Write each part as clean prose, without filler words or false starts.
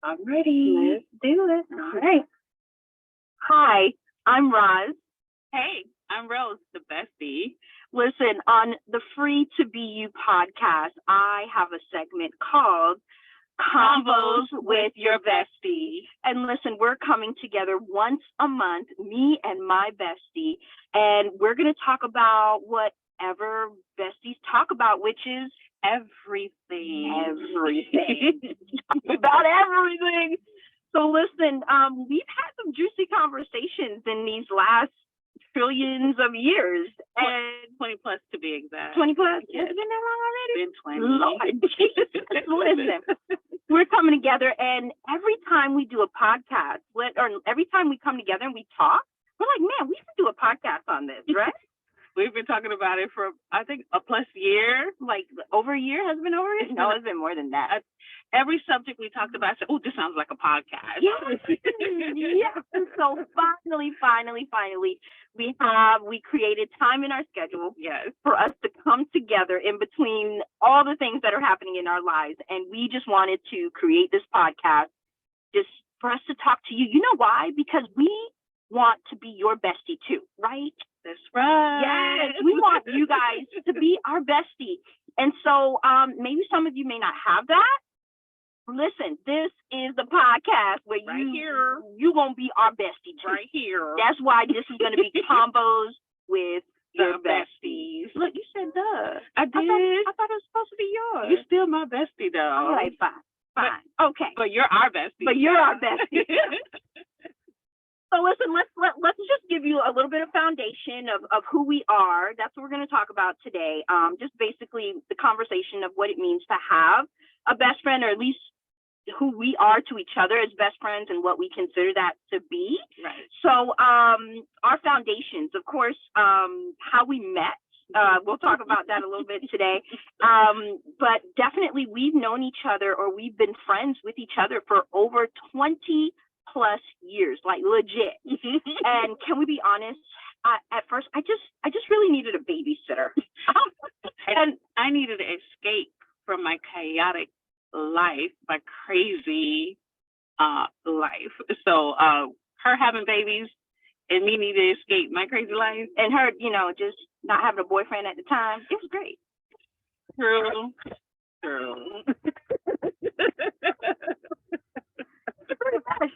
I'm ready. Let's do it. All right. Hi, I'm Roz. Hey, I'm Rose, the bestie. Listen, on the Free to Be You podcast, I have a segment called Combos with Your Bestie. And listen, we're coming together once a month, me and my bestie, and we're going to talk about whatever besties talk about, which is Everything. about everything. So listen, we've had some juicy conversations in these last trillions of years. And 20 plus to be exact. 20 plus? Yes. Has it been that long already? Been 20. Lord Jesus. Listen, we're coming together, and every time we do a podcast, or every time we come together and we talk, we're like, man, we should do a podcast on this, right? We've been talking about it for, I think, a plus year. Like over a year? Has it been over a year? No, it's been more than that. Every subject we talked about, I said, oh, this sounds like a podcast. Yes. Yes. So finally, we created time in our schedule, yes, for us to come together in between all the things that are happening in our lives. And we just wanted to create this podcast just for us to talk to you. You know why? Because we want to be your bestie too, right? That's right. Yes, we want you guys to be our bestie. And so maybe some of you may not have that. Listen, this is the podcast where you're going to be our bestie too. Right here. That's why this is going to be Combos with Your Besties. Look, you said duh. I did. I thought it was supposed to be yours. You're still my bestie, though. All right, fine. Okay. But you're our bestie. But you're our bestie. So listen, let's just give you a little bit of foundation of who we are. That's what we're going to talk about today. Just basically the conversation of what it means to have a best friend, or at least who we are to each other as best friends and what we consider that to be. Right. So our foundations, of course, how we met. We'll talk about that a little bit today. But definitely we've known each other, or we've been friends with each other for over 20 plus years, like legit. And can we be honest? At first, I just really needed a babysitter, and I needed to escape from my chaotic life, my crazy life. So her having babies and me needing to escape my crazy life, and her, just not having a boyfriend at the time. It was great. True.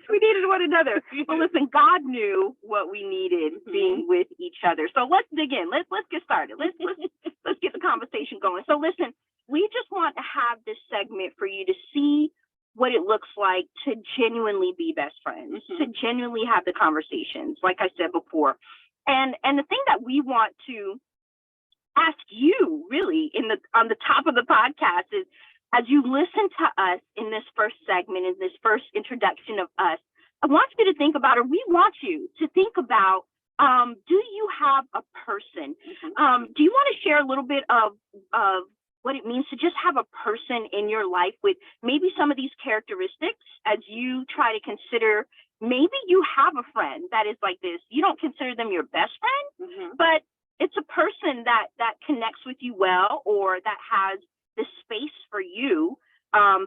We needed one another. Well, listen, God knew what we needed being with each other. So let's dig in. Let's get started. Let's get the conversation going. So listen, we just want to have this segment for you to see what it looks like to genuinely be best friends, to genuinely have the conversations, like I said before. And the thing that we want to ask you really on the top of the podcast is, as you listen to us in this first segment, in this first introduction of us, I want you to think about, or we want you to think about, do you have a person? Do you want to share a little bit of what it means to just have a person in your life with maybe some of these characteristics, as you try to consider, maybe you have a friend that is like this. You don't consider them your best friend, but it's a person that connects with you well, or that has the space for you,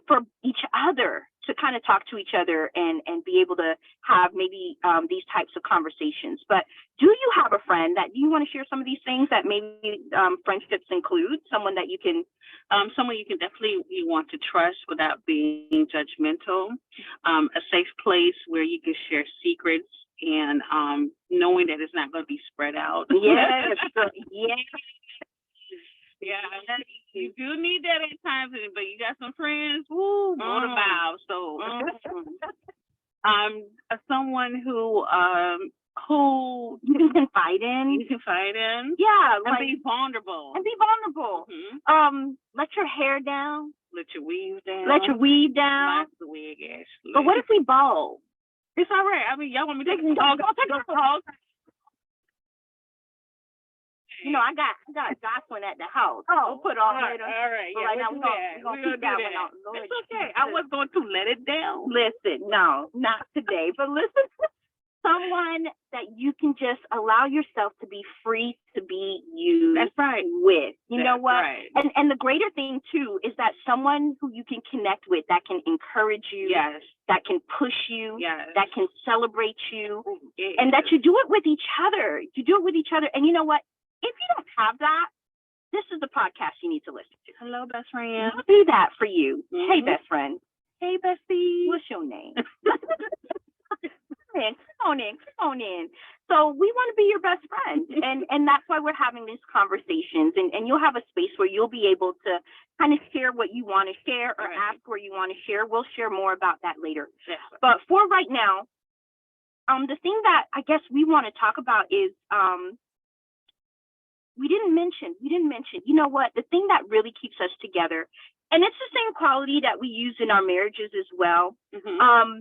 for each other to kind of talk to each other and be able to have maybe these types of conversations. But do you have a friend that you want to share some of these things that maybe friendships include? Someone that you can definitely want to trust without being judgmental. A safe place where you can share secrets and knowing that it's not going to be spread out. Yes. Yes. Yeah, you do need that at times, but you got some friends, more to bow. So, someone who you can confide in. You can confide in. Yeah, and be vulnerable. Let your hair down. Let your weave down. Mine's the wig, Ashley. But what if we bald? It's all right. I mean, y'all want me to take a dog? I'll take a dog. I got Jocelyn at the house. Oh, we'll put all right. All right. Yeah, right now we're gonna keep that one out. It's okay. I was going to let it down. Listen, no, not today. But listen, someone that you can just allow yourself to be free to be you. That's right. With. You know what? Right. And the greater thing too is that someone who you can connect with, that can encourage you, Yes. that can push you, Yes. that can celebrate you, Yes. and that you do it with each other. You do it with each other. And you know what? If you don't have that, this is the podcast you need to listen to. Hello, best friend. We'll do that for you. Mm-hmm. Hey, best friend. Hey, bestie. What's your name? Come on in. So we want to be your best friend. And that's why we're having these conversations. And you'll have a space where you'll be able to kind of share what you want to share or ask where you want to share. We'll share more about that later. Yes. But for right now, the thing that I guess we want to talk about is we didn't mention, you know what, the thing that really keeps us together, and it's the same quality that we use in our marriages as well. Mm-hmm.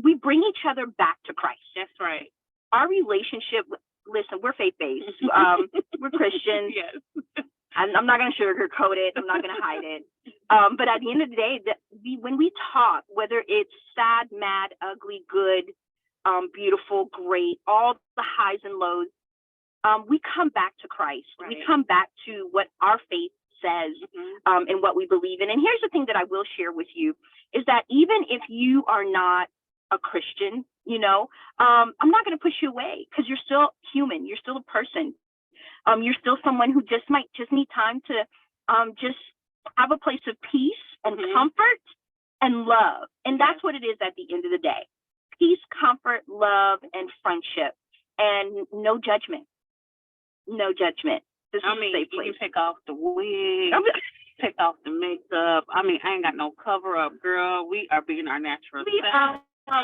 We bring each other back to Christ. That's right. Our relationship, listen, we're faith-based. We're Christians. Yes. I'm not going to sugarcoat it. I'm not going to hide it. But at the end of the day, when we talk, whether it's sad, mad, ugly, good, beautiful, great, all the highs and lows, we come back to Christ. Right. We come back to what our faith says, and what we believe in. And here's the thing that I will share with you is that even if you are not a Christian, you know, I'm not going to push you away because you're still human. You're still a person. You're still someone who might need time to just have a place of peace and comfort and love. And that's what it is at the end of the day. Peace, comfort, love, and friendship, and no judgment. No judgment. This is a safe place. You can take off the wig, take off the makeup. I ain't got no cover up, girl. We are being our natural self.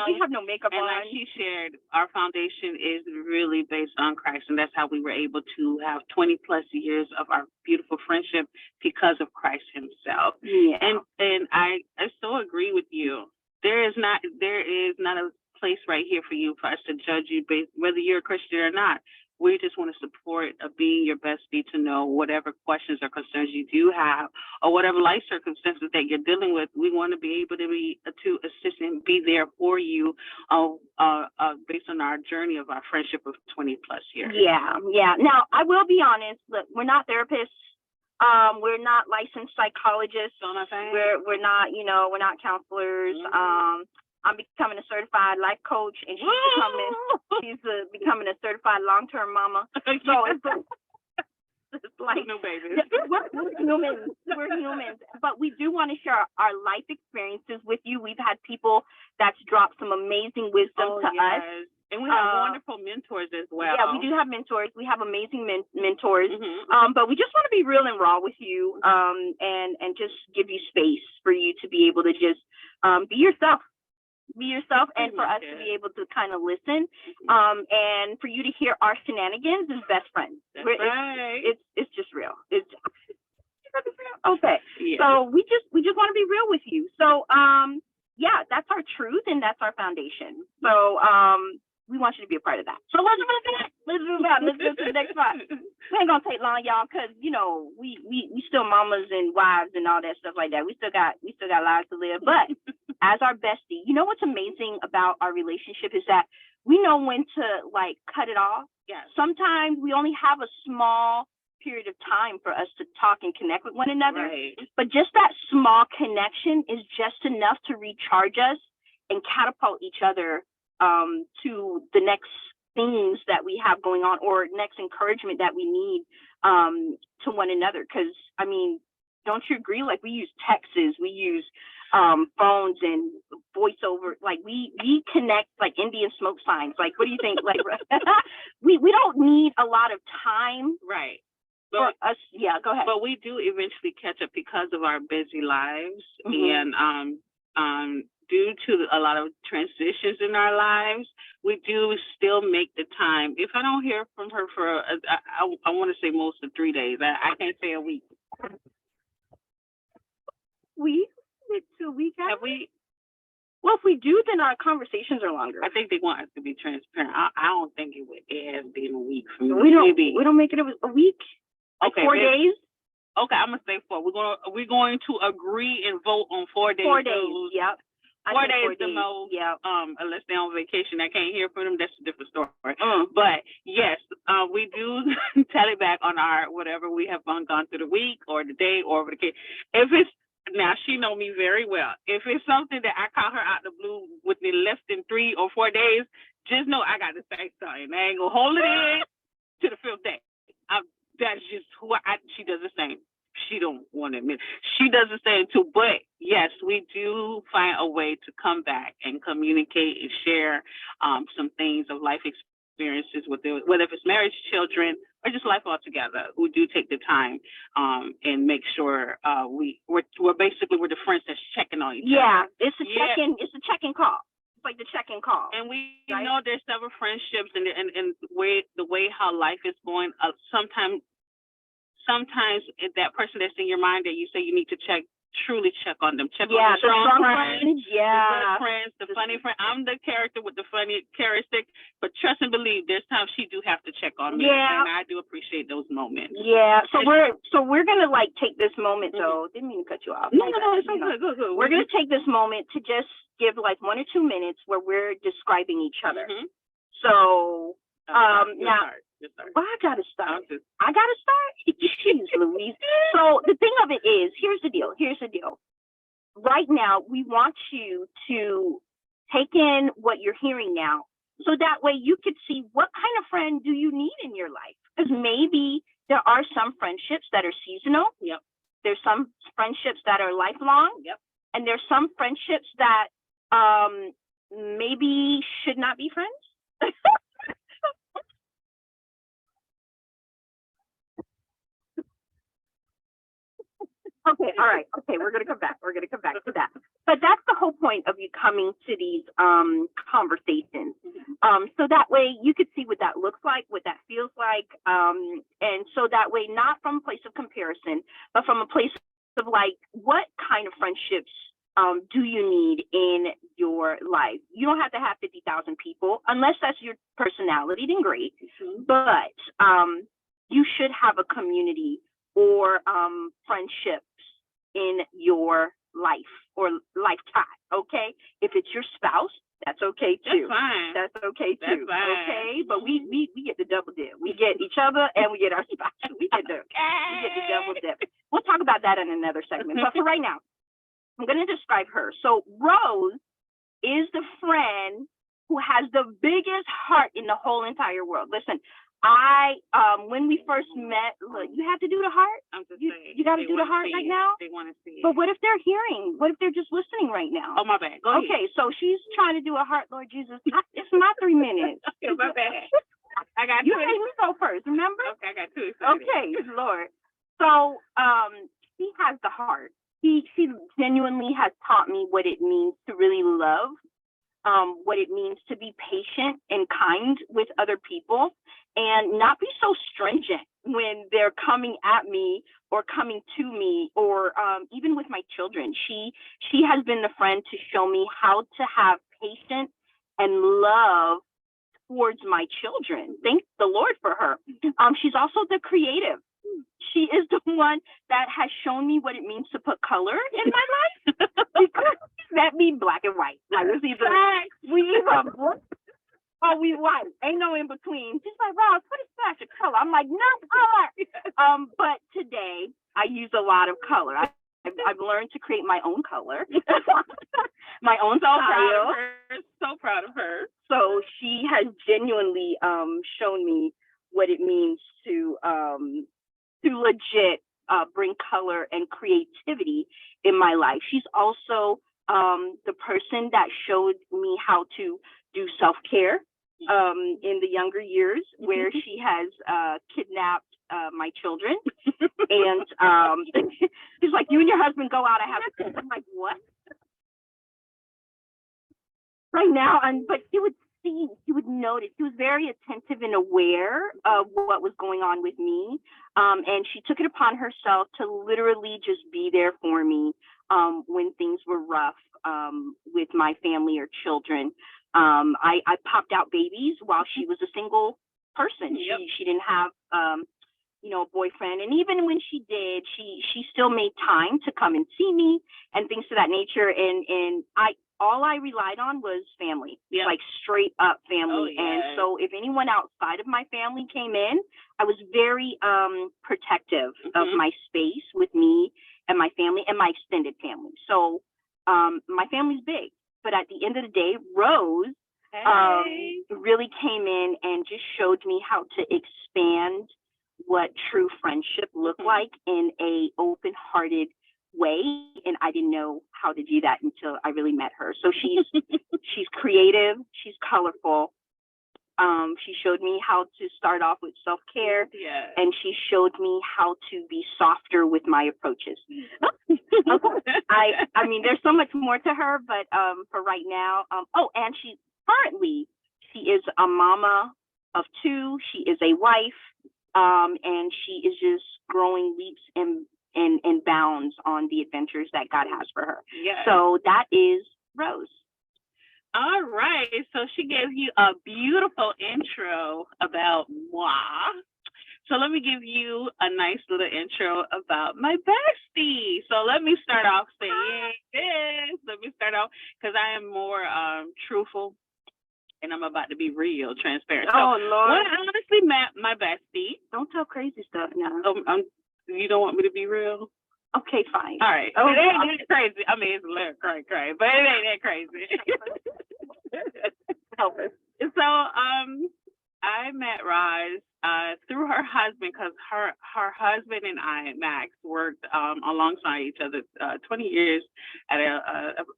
We have no makeup on. And like she shared, our foundation is really based on Christ, and that's how we were able to have 20 plus years of our beautiful friendship because of Christ Himself. Yeah. And I so agree with you. There is not a place right here for you for us to judge you based whether you're a Christian or not. We just want to support being your bestie to know whatever questions or concerns you do have or whatever life circumstances that you're dealing with. We want to be able to assist and be there for you based on our journey of our friendship of 20 plus years. Yeah. Now, I will be honest. Look, we're not therapists. We're not licensed psychologists. We're not, we're not counselors. I'm becoming a certified life coach, and she's becoming a certified long-term mama. So it's like, no babies. We're humans. We're humans. But we do want to share our life experiences with you. We've had people that's dropped some amazing wisdom to us. And we have wonderful mentors as well. Yeah, we do have mentors. We have amazing mentors. But we just want to be real and raw with you, and just give you space for you to be able to just be yourself. And for us to be able to kind of listen, and for you to hear our shenanigans as best friends. That's right. It's just real. It's okay. Yeah. So we just want to be real with you. So that's our truth and that's our foundation. So we want you to be a part of that. So let's move on. Let's go to the next spot. We ain't gonna take long, y'all, because we still mamas and wives and all that stuff like that. We still got lives to live. But as our bestie, what's amazing about our relationship is that we know when to cut it off. Yeah. Sometimes we only have a small period of time for us to talk and connect with one another. Right. But just that small connection is just enough to recharge us and catapult each other to the next things that we have going on or next encouragement that we need to one another. Because don't you agree? Like, we use texts, we use phones and voiceover. Like, we connect like Indian smoke signs. Like, what do you think? Like, we don't need a lot of time, right? For us. Yeah, go ahead. But we do eventually catch up because of our busy lives, and due to a lot of transitions in our lives, we do still make the time. If I don't hear from her for, I want to say most of 3 days. I can't say a week. It's a week. Have we? Well, if we do, then our conversations are longer. I think they want us to be transparent. I don't think it has been a week for me. We don't make it a week. Like okay, 4 days. Okay, I'm gonna say 4. We're going to agree and vote on 4 days. 4 days. Yep. 4 days the most. Yeah. Unless they're on vacation, I can't hear from them. That's a different story. But yes, we do tally back on our whatever we have gone through the week or the day or vacation. If it's now, she know me very well. If it's something that I call her out the blue within less than 3 or 4 days, just know I got to say something. I ain't gonna hold it in to the 5th day. That's just who she does the same. She don't want to admit she does the same too. But yes, we do find a way to come back and communicate and share some things of life experiences with whether if it's marriage, children, or just life altogether. We do take the time and make sure we're the friends that's checking on each other. Yeah, it's a check-in. It's a check-in call. Like the check-in call. And we know there's several friendships and the way how life is going. Sometimes that person that's in your mind that you say you need to truly check on them. Check on the strong friends, the good friends, the funny friend. I'm the character with the funny characteristic, but trust and believe, there's times she do have to check on me, and I do appreciate those moments. Yeah. So we're gonna take this moment though. Didn't mean to cut you off. No, it's okay. Good. We're gonna take this moment to just give 1 or 2 minutes where we're describing each other. So now. Well, I gotta start. Jeez Louise. So the thing of it is, here's the deal. Right now, we want you to take in what you're hearing now, so that way you could see what kind of friend do you need in your life. Because maybe there are some friendships that are seasonal. Yep. There's some friendships that are lifelong. Yep. And there's some friendships that maybe should not be friends. Okay, all right. Okay, we're gonna come back to that. But that's the whole point of you coming to these conversations. So that way you could see what that looks like, what that feels like. And so that way, not from a place of comparison, but from a place of what kind of friendships do you need in your life? You don't have to have 50,000 people, unless that's your personality, then great. But you should have a community or friendships in your life or lifetime, okay? If it's your spouse, that's okay too. That's fine. That's okay too. That's fine. Okay, but we get the double dip. We get each other and we get our spouse. We get the double dip. We'll talk about that in another segment. But for right now, I'm going to describe her. So Rose is the friend who has the biggest heart in the whole entire world. Listen, when we first met, look, you have to do the heart. I'm just saying. You got to do the heart right now. They want to see it. But what if they're hearing? What if they're just listening right now? Oh, my bad. Go ahead. Okay, so she's trying to do a heart, Lord Jesus. It's not 3 minutes. Okay, my bad. I got you made me go first, remember? Okay, I got too excited. Okay, Lord. So she has the heart. She genuinely has taught me what it means to really love, what it means to be patient and kind with other people, and not be so stringent when they're coming at me or coming to me, or even with my children. She has been the friend to show me how to have patience and love towards my children. Thank the Lord for her. She's also the creative. She is the one that has shown me what it means to put color in my life. Because that means black and white. Like we either black or we white. Ain't no in between. She's like, Ross, what is that? Your color? I'm like, no color. But today I use a lot of color. I've learned to create my own color, my own style. So proud of her. So she has genuinely shown me what it means to legit bring color and creativity in my life. She's also the person that showed me how to do self-care in the younger years, where she has kidnapped my children. And she's like, you and your husband go out and have a kid. I'm like, what? Right now, but she would see, she would notice. She was very attentive and aware of what was going on with me. And she took it upon herself to literally just be there for me when things were rough with my family or children. I popped out babies while she was a single person. Yep. She didn't have a boyfriend. And even when she did, she still made time to come and see me and things of that nature. And all I relied on was family, Yeah. like straight up family. Oh, And yes. so if anyone outside of my family came in, I was very protective of my space with me and my family and my extended family. So my family's big, but at the end of the day, Rose really came in and just showed me how to expand what true friendship looked like in a open-hearted way, and I didn't know how to do that until I really met her. So she's creative, she's colorful. She showed me how to start off with self-care, and she showed me how to be softer with my approaches. I mean, there's so much more to her, but for right now, and she is a mama of 2. She is a wife, and she is just growing leaps and bounds on the adventures that God has for her. Yes. So that is Rose. All right. So she gave you a beautiful intro about moi. So let me give you a nice little intro about my bestie. So let me start off saying this. Let me start off because I am more truthful. And I'm about to be real transparent. So Lord. when I honestly met my bestie. Don't tell crazy stuff now. You don't want me to be real? Okay, fine. All right. It ain't that crazy. I mean, it's a little crazy, but it ain't that crazy. Help us. So I met Roz through her husband because her husband and I, Max, worked alongside each other 20 years at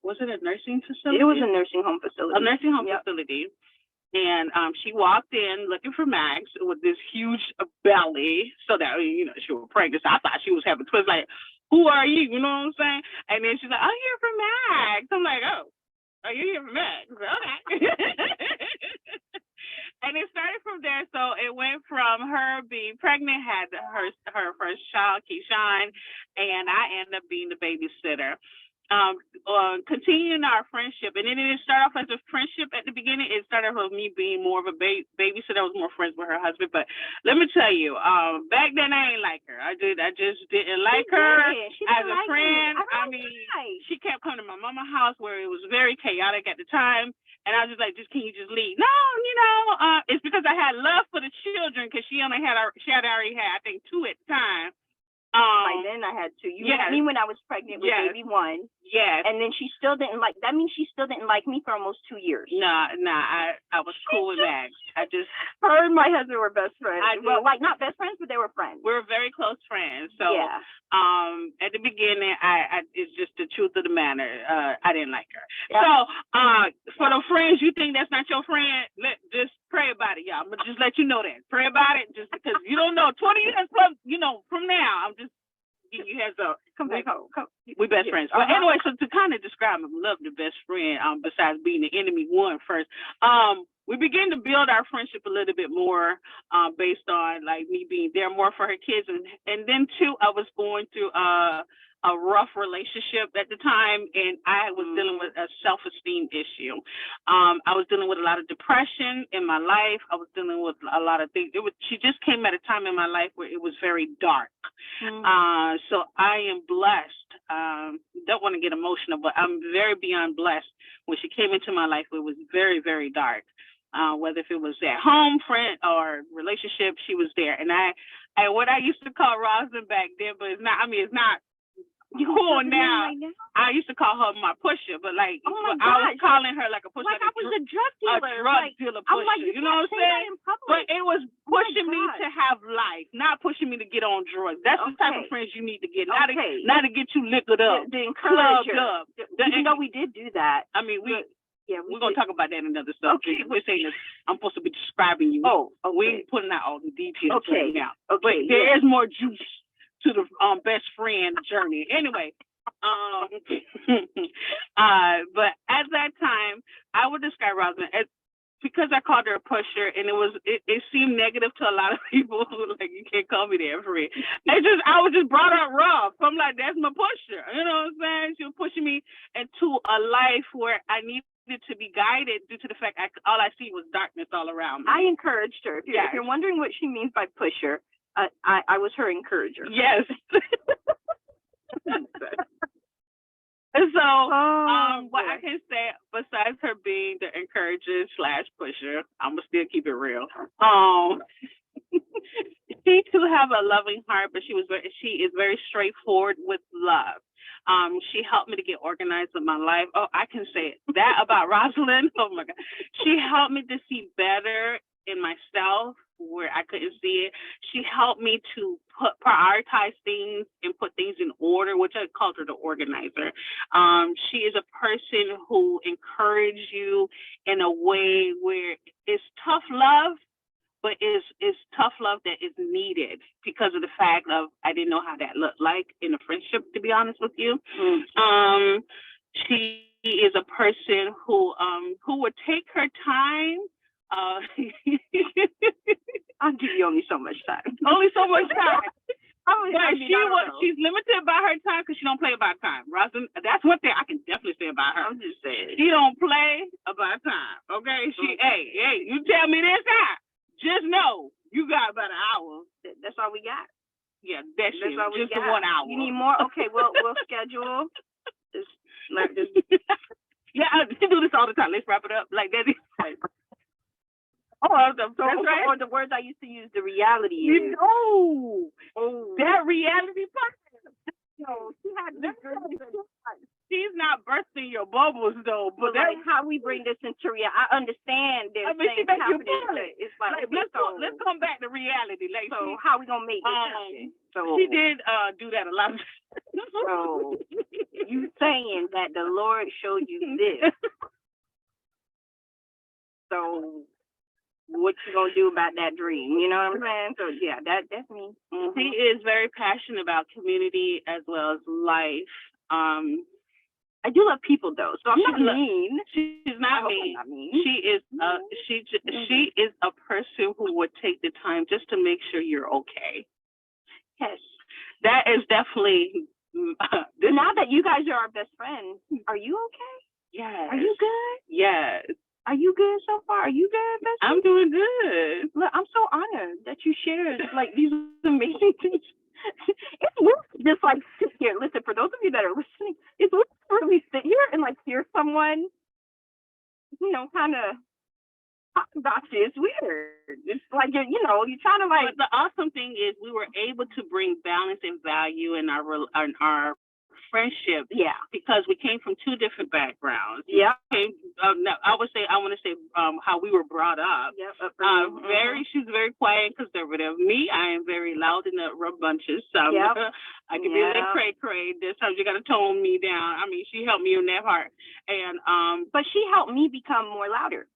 was it a nursing facility? It was a nursing home facility. A nursing home facility. And she walked in looking for Max with this huge belly, so that, she was pregnant. So I thought she was having twins. Like, who are you? You know what I'm saying? And then she's like, I'm here for Max. I'm like, oh, are you here for Max? Okay. And it started from there. So it went from her being pregnant, had her first child, Keyshawn, and I ended up being the babysitter. Continuing our friendship, and then it didn't start off as a friendship at the beginning. It started with me being more of a babysitter. I was more friends with her husband. But let me tell you, back then I ain't like her. I just didn't like her as a friend. I mean, she kept coming to my mama's house where it was very chaotic at the time, and I was just like, can you just leave? No, it's because I had love for the children because she already had I think 2 at the time. By then I had 2. You met me when I was pregnant with baby 1. Yes. And then she still didn't like. That means she still didn't like me for almost 2 years. Nah. I was cool with Max. Her and my husband were best friends. Well, like not best friends, but they were friends. We were very close friends. So at the beginning, it's just the truth of the matter. I didn't like her. Yep. So for the friends, you think that's not your friend? Just pray about it, y'all. I'm gonna just let you know that. Pray about it, just because you don't know. 20 years from now, I'm just. You have to come back home. We're best friends. But anyway, so to kind of describe him, love the best friend, besides being the enemy one first, we began to build our friendship a little bit more based on like me being there more for her kids. And then too, I was going through a rough relationship at the time, and I was dealing with a self-esteem issue. I was dealing with a lot of depression in my life. I was dealing with a lot of things. She just came at a time in my life where it was very dark. So I am blessed. Don't want to get emotional, but I'm very beyond blessed. When she came into my life, it was very, very dark. Whether if it was at home, friend, or relationship, she was there. And what I used to call Rosin back then, but it's not. I mean, it's not. Cool now. I used to call her my pusher, but like I was calling her like a pusher. Like I was a drug dealer. A drug dealer pusher. Like, you know what I'm saying? But it was pushing me to have life, not pushing me to get on drugs. That's the type of friends you need to get. Not to get you liquored up, clubbed up. Even though we did do that. I mean, we're gonna talk about that in another stuff. Okay. We're saying this. I'm supposed to be describing you. We ain't putting out all the details right now. But there is more juice to the best friend journey. Anyway, but at that time, I would describe Rosamond as, because I called her a pusher, and it seemed negative to a lot of people. Like, you can't call me that, friend. I was just brought up rough. So I'm like, that's my pusher. You know what I'm saying? She was pushing me into a life where I needed to be guided due to the fact all I see was darkness all around me. I encouraged her. If you're wondering what she means by pusher, I was her encourager. Yes. And so, what I can say pusher/pusher. I'm gonna still keep it real. She too have a loving heart, but she is very straightforward with love. She helped me to get organized with my life. Oh, I can say it. That about Rosalind. Oh my God. She helped me to see better in myself where I couldn't see it. She helped me to prioritize things and put things in order, which I called her the organizer. She is a person who encourages you in a way where it's tough love, but it's tough love that is needed because of the fact of I didn't know how that looked like in a friendship, to be honest with you. She is a person who would take her time. I'll give you only so much time. Only so much time. She's limited by her time because she don't play about time. Rosalind, that's one thing I can definitely say about her. I'm just saying. She don't play about time. Okay? Hey, you tell me this time. Just know you got about an hour. That's all we got. Yeah, that's all we got. 1 hour. You need more? Okay, we'll schedule. Just like this. Yeah, we do this all the time. Let's wrap it up like that. That's right. Or the words I used to use, the reality is. You know, that reality part. No, she had She's not bursting your bubbles though, but like how we bring this into reality. I understand there's things happening. It's like let's come back to reality. Like, so how we gonna make this happen? So she did do that a lot. So you saying that the Lord showed you this? So what you gonna do about that dream? You know what I'm saying? So yeah, that's me. Mm-hmm. She is very passionate about community as well as life. I do love people though, so I'm not mean. She's not mean. She is she is a person who would take the time just to make sure you're okay. Yes, that is definitely. Now that you guys are our best friends, are you okay? Yes. Are you good? Yes. Are you good so far? Are you good, Bestie? I'm doing good. Look, I'm so honored that you shared like these amazing things. It's weird just like sit here. Listen, for those of you that are listening, it's weird to really sit here and like hear someone, you know, kind of talk about you. It's weird. It's like you're trying to like. But the awesome thing is we were able to bring balance and value in our friendship. Yeah. Because we came from two different backgrounds. Yeah. I want to say how we were brought up. Yeah. She's very quiet and conservative. Me, I am very loud and rambunctious. So I can be a little cray. This time you got to tone me down. I mean, she helped me in that part. And but she helped me become more louder.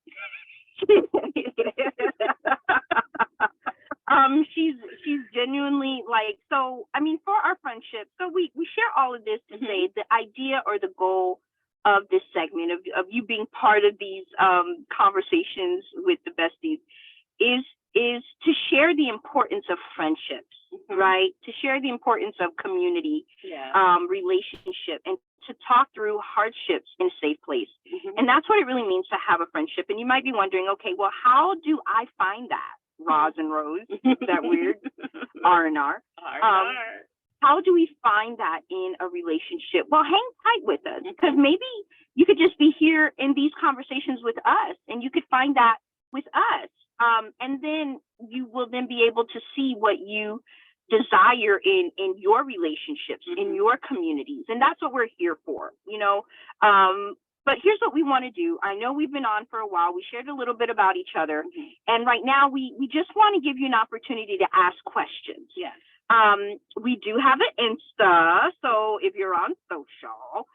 She's genuinely like, so I mean, for our friendship, so we share all of this to say the idea or the goal of this segment of you being part of these conversations with the besties is to share the importance of friendships, right? To share the importance of community, relationship, and to talk through hardships in a safe place. And that's what it really means to have a friendship. And you might be wondering, okay, well, how do I find that? Roz and Rose, that weird R&R. How do we find that in a relationship? Well, hang tight with us, because maybe you could just be here in these conversations with us and you could find that with us. And then you will then be able to see what you desire in your relationships, in your communities. And that's what we're here for, you know. But here's what we want to do. I know we've been on for a while. We shared a little bit about each other. And right now we just want to give you an opportunity to ask questions. Yes. We do have an Insta. So if you're on social,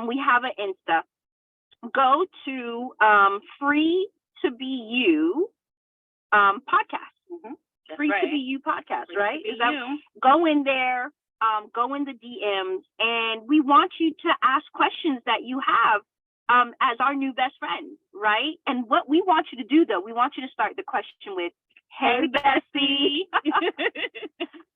we have an Insta. Go to Free to Be You podcast. Free to Be You podcast, right? Go in there, go in the DMs, and we want you to ask questions that you have as our new best friend, right? And what we want you to do, though, we want you to start the question with, "Hey, Bestie,"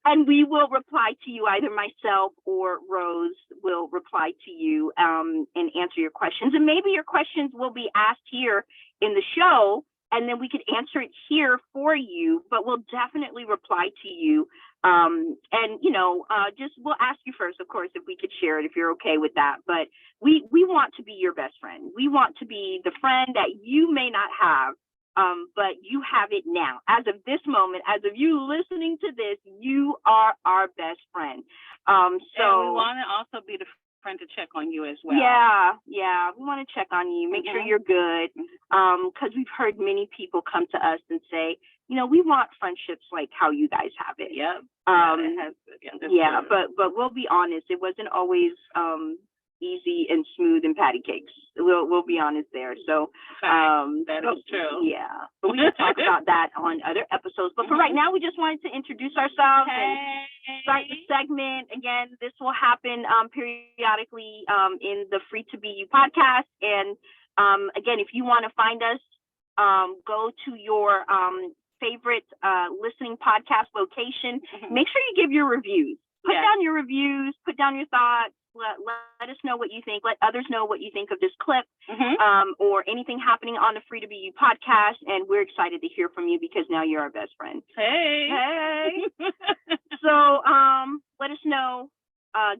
and we will reply to you. Either myself or Rose will reply to you and answer your questions. And maybe your questions will be asked here in the show, and then we could answer it here for you, but we'll definitely reply to you And just we'll ask you first, of course, if we could share it, if you're okay with that. But we want to be your best friend. We want to be the friend that you may not have, but you have it now. As of this moment, as of you listening to this, you are our best friend. So and we want to also be the friend to check on you as well. Yeah, we want to check on you, make sure you're good, because we've heard many people come to us and say, we want friendships like how you guys have it. Yep. But we'll be honest, it wasn't always easy and smooth and patty cakes. We'll be honest there. So that is true. Yeah, but we can talk about that on other episodes. But for right now, we just wanted to introduce ourselves and start the segment. Again, this will happen periodically in the Free to Be You podcast. And again, if you want to find us, go to your favorite listening podcast location. Make sure you give your reviews. Put down your reviews. Put down your thoughts. Let us know what you think. Let others know what you think of this clip, or anything happening on the Free to Be You podcast. And we're excited to hear from you because now you're our best friend. Hey. So let us know.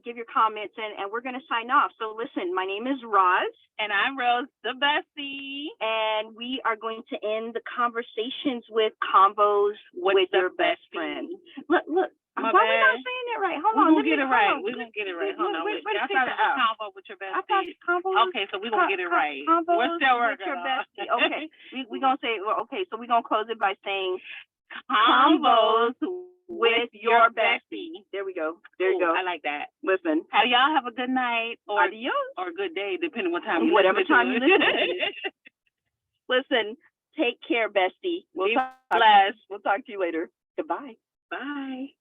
Give your comments, and we're going to sign off. So listen, my name is Roz. And I'm Rose, the Bestie. And we are going to end the conversations with combos with your best friend. Look. Why are we not saying it right? Hold on. We're going to get it right. We're going to get it right. Hold on. I thought it was combo with your bestie. I thought combo. Okay, so we're going to get it right. We're still with working your on bestie. Okay. We're going to say, so we're going to close it by saying combos with your bestie. There we go. There you go. I like that. Listen. Y'all have a good night or a good day, depending on what time you whatever time you listen. Listen, take care, bestie. We'll Be blessed. We'll talk to you later. Goodbye. Bye.